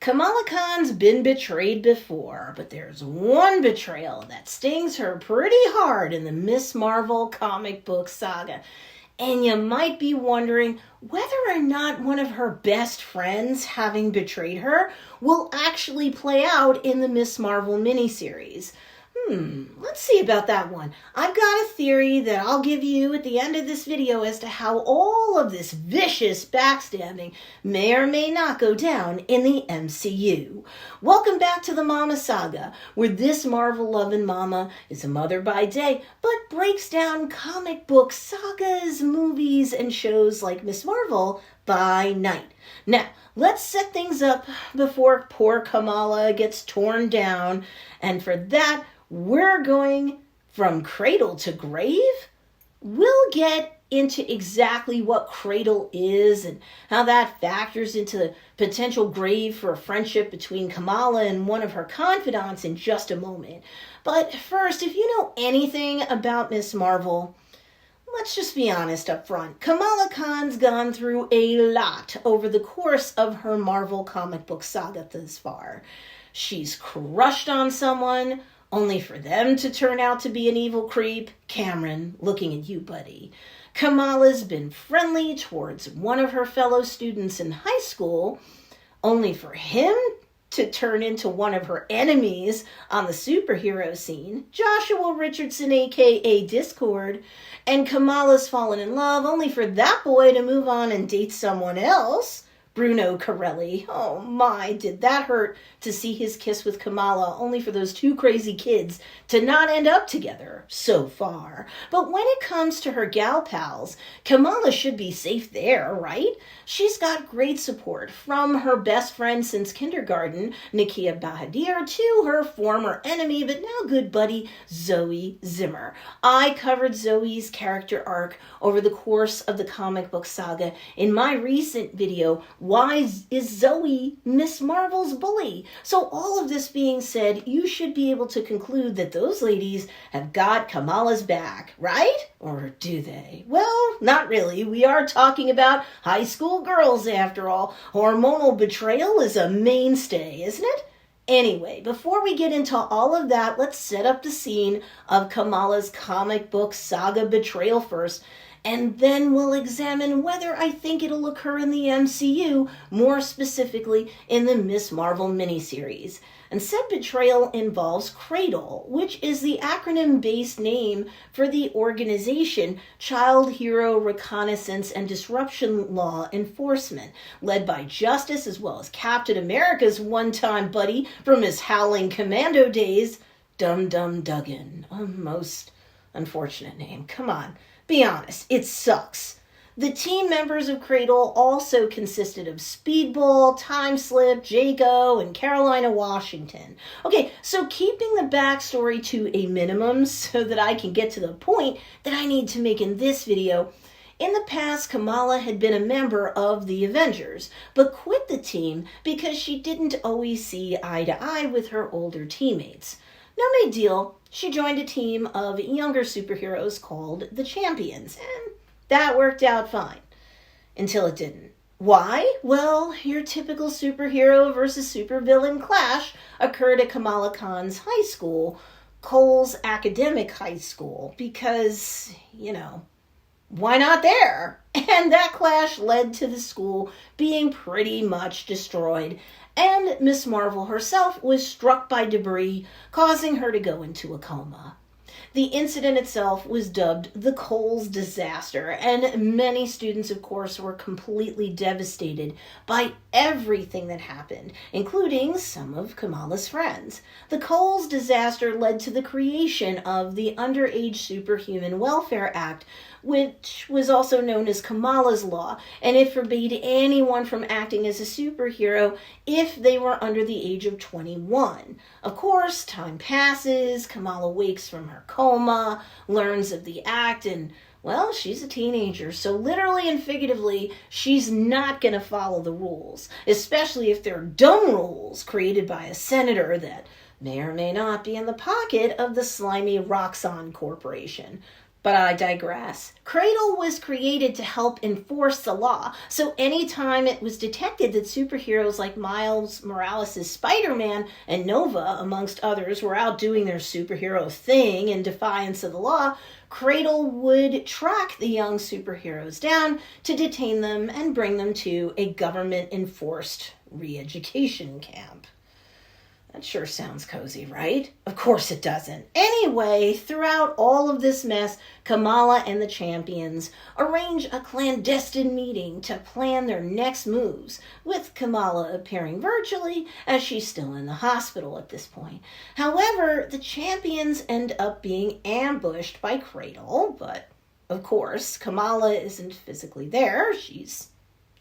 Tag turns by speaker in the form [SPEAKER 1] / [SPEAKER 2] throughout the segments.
[SPEAKER 1] Kamala Khan's been betrayed before, but there's one betrayal that stings her pretty hard in the Miss Marvel comic book saga. And you might be wondering whether or not one of her best friends having betrayed her will actually play out in the Miss Marvel miniseries. Let's see about that one. I've got a theory that I'll give you at the end of this video as to how all of this vicious backstabbing may or may not go down in the MCU. Welcome back to the Mama Saga, where this Marvel-loving mama is a mother by day, but breaks down comic book sagas, movies, and shows like Miss Marvel by night. Now, let's set things up before poor Kamala gets torn down, and for that, we're going from cradle to grave. We'll get into exactly what cradle is and how that factors into the potential grave for a friendship between Kamala and one of her confidants in just a moment. But first, if you know anything about Miss Marvel, let's just be honest up front. Kamala Khan's gone through a lot over the course of her Marvel comic book saga thus far. She's crushed on someone, only for them to turn out to be an evil creep. Cameron, looking at you, buddy. Kamala's been friendly towards one of her fellow students in high school, only for him to turn into one of her enemies on the superhero scene, Joshua Richardson, aka Discord. And Kamala's fallen in love, only for that boy to move on and date someone else, Bruno Corelli. Oh my, did that hurt to see his kiss with Kamala, only for those two crazy kids to not end up together so far. But when it comes to her gal pals, Kamala should be safe there, right? She's got great support from her best friend since kindergarten, Nakia Bahadir, to her former enemy, but now good buddy, Zoe Zimmer. I covered Zoe's character arc over the course of the comic book saga in my recent video, Why is Zoe Miss Marvel's Bully? So all of this being said, you should be able to conclude that those ladies have got Kamala's back, right? Or do they? Well, not really. We are talking about high school girls after all. Hormonal betrayal is a mainstay, isn't it? Anyway, before we get into all of that, let's set up the scene of Kamala's comic book saga betrayal first, and then we'll examine whether I think it'll occur in the MCU, more specifically in the Miss Marvel miniseries. And said betrayal involves CRADLE, which is the acronym-based name for the organization Child Hero Reconnaissance and Disruption Law Enforcement, led by Justice as well as Captain America's one-time buddy from his Howling Commando days, Dum Dum Dugan. A most unfortunate name. Come on. Be honest, it sucks. The team members of CRADLE also consisted of Speedball, Timeslip, Jago, and Carolina Washington. Okay, so keeping the backstory to a minimum so that I can get to the point that I need to make in this video, in the past, Kamala had been a member of the Avengers, but quit the team because she didn't always see eye to eye with her older teammates. No big deal. She joined a team of younger superheroes called the Champions, and that worked out fine. Until it didn't. Why? Well, your typical superhero versus supervillain clash occurred at Kamala Khan's high school, Cole's Academic High School, because, why not there? And that clash led to the school being pretty much destroyed, and Miss Marvel herself was struck by debris, causing her to go into a coma. The incident itself was dubbed the Coles disaster, and many students, of course, were completely devastated by everything that happened, including some of Kamala's friends. The Coles disaster led to the creation of the Underage Superhuman Welfare Act, which was also known as Kamala's Law, and it forbade anyone from acting as a superhero if they were under the age of 21. Of course, time passes, Kamala wakes from her coma, learns of the act, and, well, she's a teenager, so literally and figuratively, she's not going to follow the rules, especially if they're dumb rules created by a senator that may or may not be in the pocket of the slimy Roxxon Corporation. But I digress. Cradle was created to help enforce the law. So anytime it was detected that superheroes like Miles Morales' Spider-Man and Nova, amongst others, were out doing their superhero thing in defiance of the law, Cradle would track the young superheroes down to detain them and bring them to a government-enforced re-education camp. That sure sounds cozy, right? Of course it doesn't. Anyway, throughout all of this mess, Kamala and the Champions arrange a clandestine meeting to plan their next moves, with Kamala appearing virtually as she's still in the hospital at this point. However, the Champions end up being ambushed by Cradle, but of course, Kamala isn't physically there. She's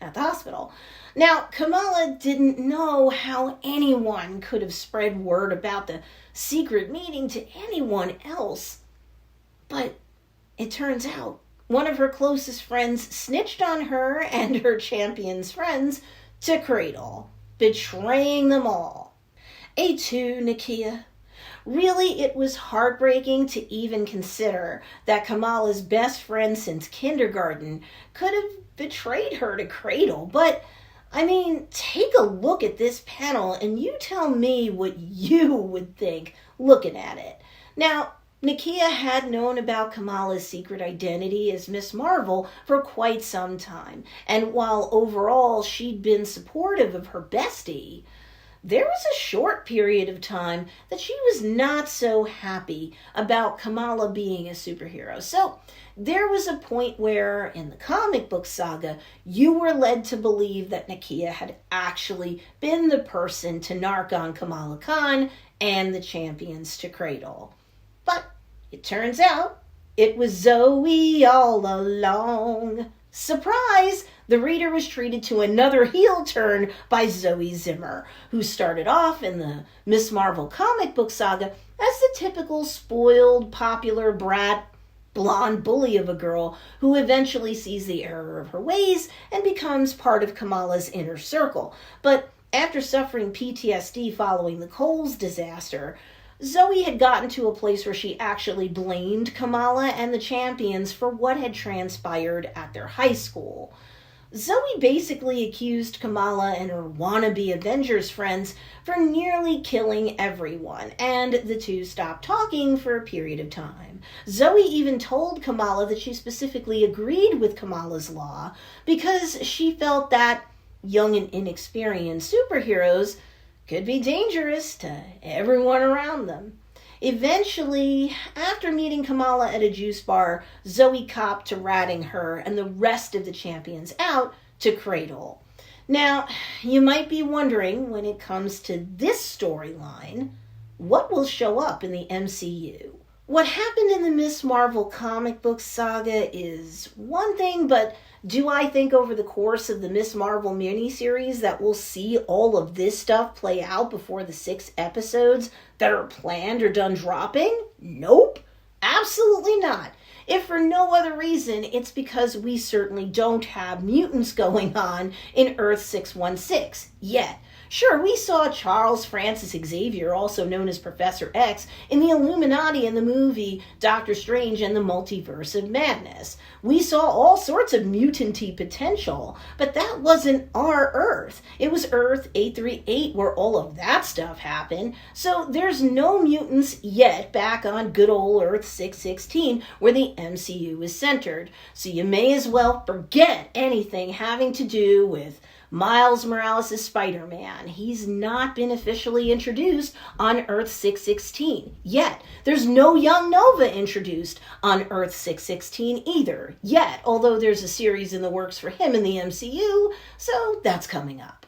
[SPEAKER 1] at the hospital. Now, Kamala didn't know how anyone could have spread word about the secret meeting to anyone else. But it turns out one of her closest friends snitched on her and her Champion's friends to Cradle, betraying them all. A2, Nakia. Really, it was heartbreaking to even consider that Kamala's best friend since kindergarten could have betrayed her to Cradle, but I mean, take a look at this panel and you tell me what you would think looking at it. Now, Nakia had known about Kamala's secret identity as Miss Marvel for quite some time, and while overall she'd been supportive of her bestie, there was a short period of time that she was not so happy about Kamala being a superhero. So there was a point where, in the comic book saga, you were led to believe that Nakia had actually been the person to narc on Kamala Khan and the Champions to Cradle. But it turns out it was Zoe all along. Surprise! The reader was treated to another heel turn by Zoe Zimmer, who started off in the Miss Marvel comic book saga as the typical spoiled, popular brat, blonde bully of a girl who eventually sees the error of her ways and becomes part of Kamala's inner circle. But after suffering PTSD following the Coles disaster, Zoe had gotten to a place where she actually blamed Kamala and the Champions for what had transpired at their high school. Zoe basically accused Kamala and her wannabe Avengers friends for nearly killing everyone, and the two stopped talking for a period of time. Zoe even told Kamala that she specifically agreed with Kamala's law because she felt that young and inexperienced superheroes could be dangerous to everyone around them. Eventually, after meeting Kamala at a juice bar, Zoe copped to ratting her and the rest of the Champions out to Cradle. Now, you might be wondering, when it comes to this storyline, what will show up in the MCU? What happened in the Miss Marvel comic book saga is one thing, but do I think over the course of the Miss Marvel miniseries that we'll see all of this stuff play out before the 6 episodes that are planned or done dropping? Nope, absolutely not. If for no other reason, it's because we certainly don't have mutants going on in Earth 616 yet. Sure, we saw Charles Francis Xavier, also known as Professor X, in the Illuminati in the movie Doctor Strange and the Multiverse of Madness. We saw all sorts of mutant-y potential, but that wasn't our Earth. It was Earth 838 where all of that stuff happened, so there's no mutants yet back on good old Earth 616 where the MCU is centered. So you may as well forget anything having to do with Miles Morales' Spider-Man. He's not been officially introduced on Earth 616 yet. There's no young Nova introduced on Earth 616 either yet, although there's a series in the works for him in the MCU, so that's coming up.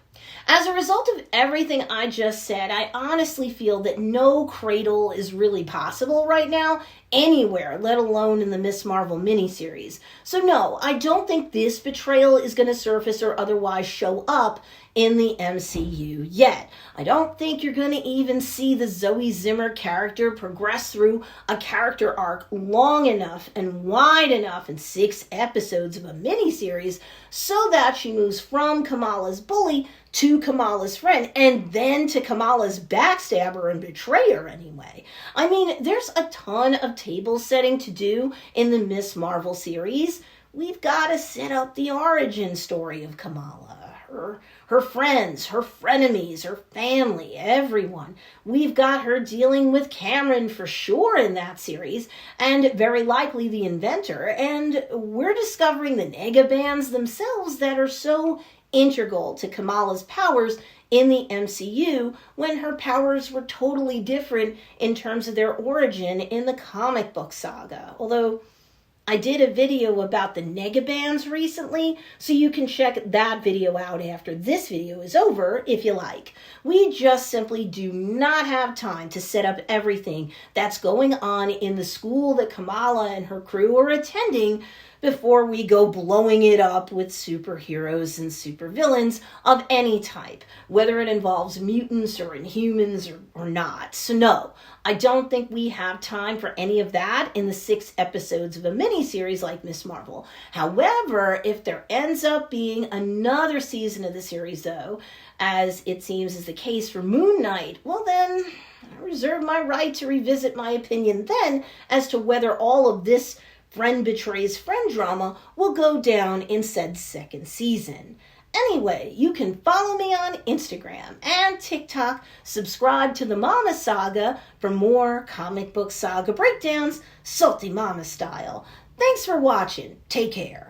[SPEAKER 1] As a result of everything I just said, I honestly feel that no Cradle is really possible right now, anywhere, let alone in the Miss Marvel miniseries. So no, I don't think this betrayal is going to surface or otherwise show up in the MCU yet. I don't think you're going to even see the Zoe Zimmer character progress through a character arc long enough and wide enough in 6 episodes of a miniseries so that she moves from Kamala's bully to Kamala's friend and then to Kamala's backstabber and betrayer anyway. I mean, there's a ton of table setting to do in the Miss Marvel series. We've got to set up the origin story of Kamala, her friends, her frenemies, her family, everyone. We've got her dealing with Cameron for sure in that series, and very likely the inventor, and we're discovering the negabands themselves that are so integral to Kamala's powers in the MCU when her powers were totally different in terms of their origin in the comic book saga. Although I did a video about the negabands recently, so you can check that video out after this video is over if you like. We just simply do not have time to set up everything that's going on in the school that Kamala and her crew are attending before we go blowing it up with superheroes and supervillains of any type, whether it involves mutants or Inhumans or not. So no, I don't think we have time for any of that in the 6 episodes of a miniseries like Miss Marvel. However, if there ends up being another season of the series though, as it seems is the case for Moon Knight, well then, I reserve my right to revisit my opinion then as to whether all of this friend betrays friend drama will go down in said second season. Anyway, you can follow me on Instagram and TikTok, subscribe to the Mama Saga for more comic book saga breakdowns, Salty Mama style. Thanks for watching. Take care.